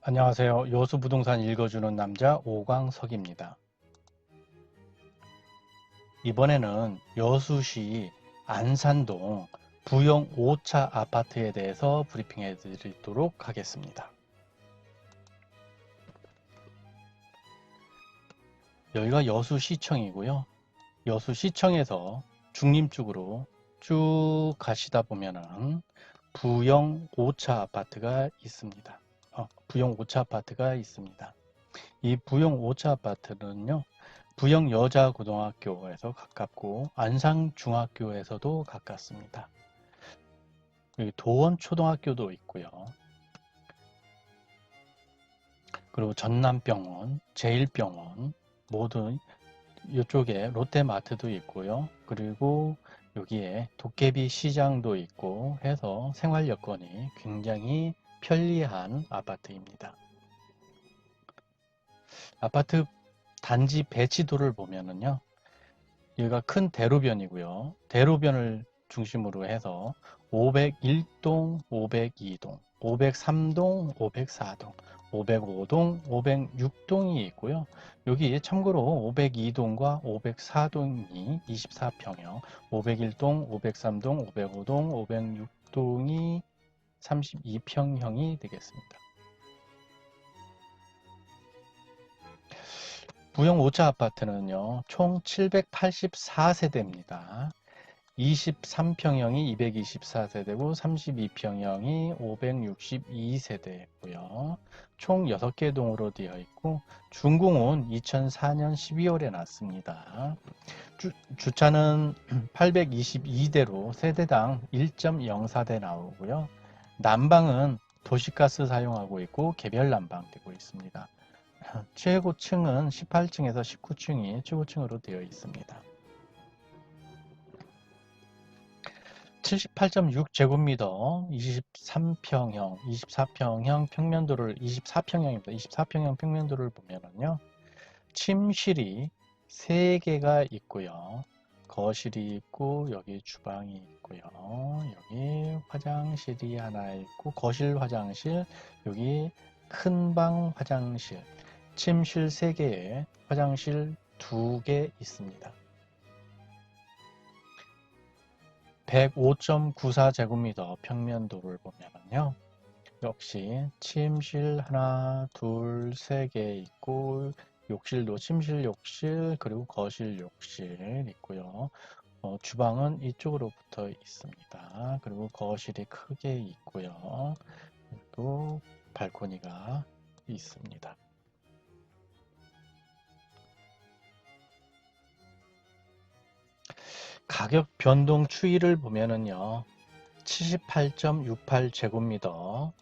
안녕하세요. 여수부동산 읽어주는 남자 오광석입니다. 이번에는 여수시 안산동 부영 5차 아파트에 대해서 브리핑해 드리도록 하겠습니다. 여기가 여수시청이고요. 여수시청에서 중림 쪽으로 쭉 가시다 보면은 부영 5차 아파트가 있습니다. 부영 5차 아파트가 있습니다. 이 부영 5차 아파트는요, 부영 여자고등학교에서 가깝고 안상중학교에서도 가깝습니다. 여기 도원초등학교도 있고요. 그리고 전남병원, 제일병원, 모든 이쪽에 롯데마트도 있고요. 그리고 여기에 도깨비 시장도 있고 해서 생활 여건이 굉장히 편리한 아파트입니다. 아파트 단지 배치도를 보면은요, 여기가 큰 대로변이고요. 대로변을 중심으로 해서 501동, 502동, 503동, 504동, 505동, 506동이 있고요. 여기 참고로 502동과 504동이 24평형, 501동, 503동, 505동, 506동이 32평형이 되겠습니다. 부영 5차 아파트는요, 총 784세대입니다. 23평형이 224세대고 32평형이 562세대고요. 총 6개 동으로 되어 있고 준공은 2004년 12월에 났습니다. 주차는 822대로 세대당 1.04대 나오고요. 난방은 도시가스 사용하고 있고 개별 난방 되고 있습니다. 최고층은 18층에서 19층이 최고층으로 되어 있습니다. 78.6제곱미터 23평형, 24평형 평면도를 24평형입니다. 24평형 평면도를 보면은요. 침실이 3개가 있고요. 거실이 있고 여기 주방이 있고요. 여기 화장실이 하나 있고 거실 화장실, 여기 큰 방 화장실, 침실 3개에 화장실 2개 있습니다. 105.94제곱미터 평면도를 보면은요. 역시 침실 하나, 둘, 3개 있고 욕실도 침실 욕실 그리고 거실 욕실 있고요. 주방은 이쪽으로 붙어 있습니다. 그리고 거실이 크게 있고요. 그리고 발코니가 있습니다. 가격 변동 추이를 보면은요. 78.68제곱미터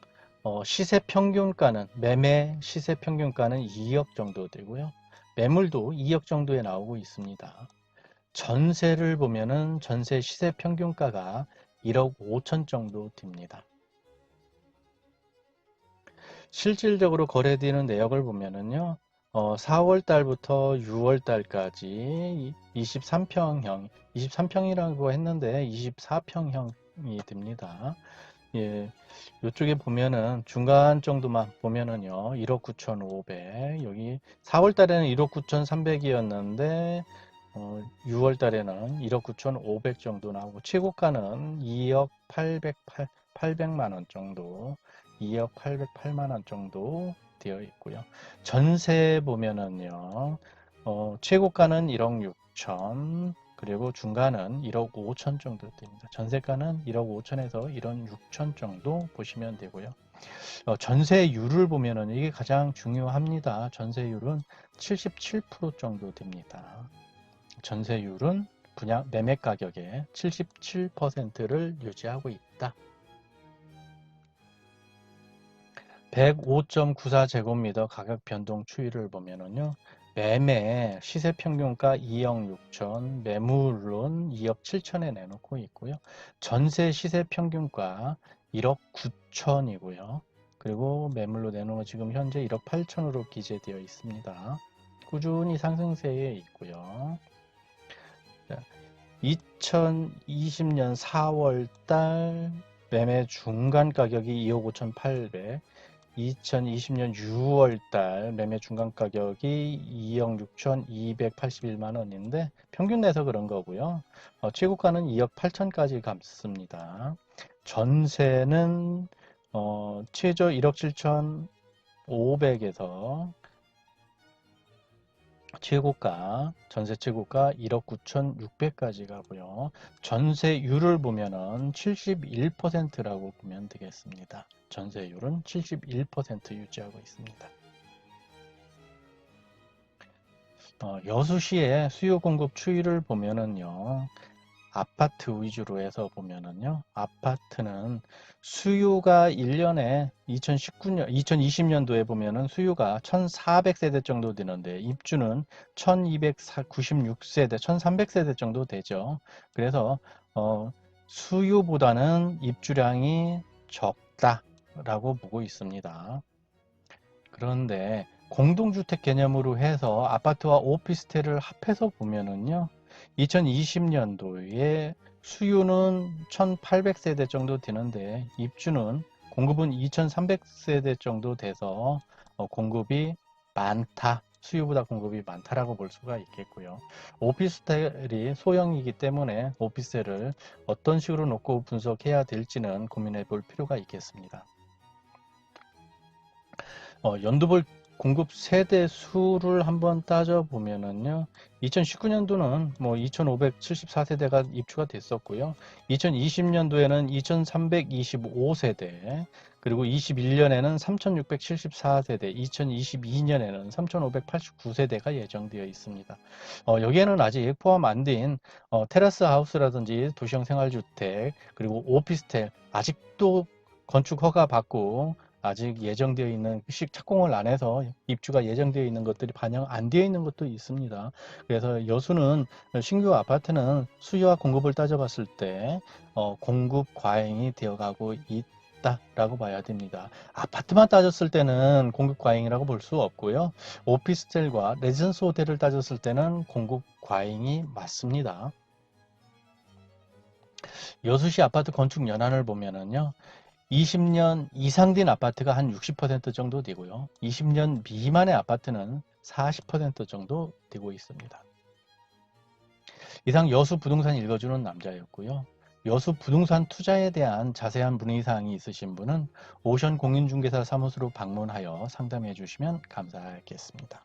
시세 평균가는 매매 시세 평균가는 2억 정도 되고요. 매물도 2억 정도에 나오고 있습니다. 전세를 보면은 전세 시세 평균가가 1억 5천 정도 됩니다. 실질적으로 거래되는 내역을 보면은요. 4월 달부터 6월 달까지 23평이라고 했는데 24평형이 됩니다. 예, 이쪽에 보면은 중간 정도만 보면은요, 1억 9,500, 여기 4월 달에는 1억 9,300이었는데, 6월 달에는 1억 9,500 정도 나오고, 최고가는 2억 800만 원 정도, 2억 808만 원 정도 되어 있고요. 전세 보면은요, 최고가는 1억 6천, 그리고 중간은 1억 5천 정도 됩니다. 전세가는 1억 5천에서 1억 6천 정도 보시면 되고요. 전세율을 보면은 이게 가장 중요합니다. 전세율은 77% 정도 됩니다. 전세율은 분양 매매 가격의 77%를 유지하고 있다. 105.94제곱미터 가격 변동 추이를 보면은요. 매매 시세 평균가 2억 6천, 매물은 2억 7천에 내놓고 있고요. 전세 시세 평균가 1억 9천이고요. 그리고 매물로 내놓은 거 지금 현재 1억 8천으로 기재되어 있습니다. 꾸준히 상승세에 있고요. 2020년 4월 달 매매 중간 가격이 2억 5천 8백, 2020년 6월 달 매매 중간 가격이 2억 6,281만 원인데 평균 내서 그런 거고요. 최고가는 2억 8천까지 갔습니다. 전세는 최저 1억 7,500에서 최고가, 전세 최고가 1억 9,600까지 가고요. 전세율을 보면은 71%라고 보면 되겠습니다. 전세율은 71% 유지하고 있습니다. 여수시의 수요 공급 추이를 보면은요. 아파트 위주로 해서 보면은요. 아파트는 수요가 1년에 2020년도에 보면은 수요가 1,400세대 정도 되는데 입주는 1,296세대, 1,300세대 정도 되죠. 그래서 수요보다는 입주량이 적다라고 보고 있습니다. 그런데 공동주택 개념으로 해서 아파트와 오피스텔을 합해서 보면은요. 2020년도에 수요는 1,800세대 정도 되는데 입주는 공급은 2,300세대 정도 돼서 공급이 많다. 수요보다 공급이 많다라고 볼 수가 있겠고요. 오피스텔이 소형이기 때문에 오피스텔을 어떤 식으로 놓고 분석해야 될지는 고민해 볼 필요가 있겠습니다. 연도별 공급 세대 수를 한번 따져보면은요, 2019년도는 뭐 2,574세대가 입주가 됐었고요. 2020년도에는 2,325세대, 그리고 21년에는 3,674세대, 2022년에는 3,589세대가 예정되어 있습니다. 여기에는 아직 포함 안 된 테라스 하우스라든지 도시형 생활주택, 그리고 오피스텔, 아직도 건축 허가 받고 아직 예정되어 있는 착공을 안 해서 입주가 예정되어 있는 것들이 반영 안 되어 있는 것도 있습니다. 그래서 여수는 신규 아파트는 수요와 공급을 따져봤을 때 공급 과잉이 되어가고 있다라고 봐야 됩니다. 아파트만 따졌을 때는 공급 과잉이라고 볼 수 없고요. 오피스텔과 레지던스 호텔을 따졌을 때는 공급 과잉이 맞습니다. 여수시 아파트 건축 연한을 보면은요. 20년 이상 된 아파트가 한 60% 정도 되고요. 20년 미만의 아파트는 40% 정도 되고 있습니다. 이상 여수 부동산 읽어주는 남자였고요. 여수 부동산 투자에 대한 자세한 문의사항이 있으신 분은 오션 공인중개사 사무소로 방문하여 상담해 주시면 감사하겠습니다.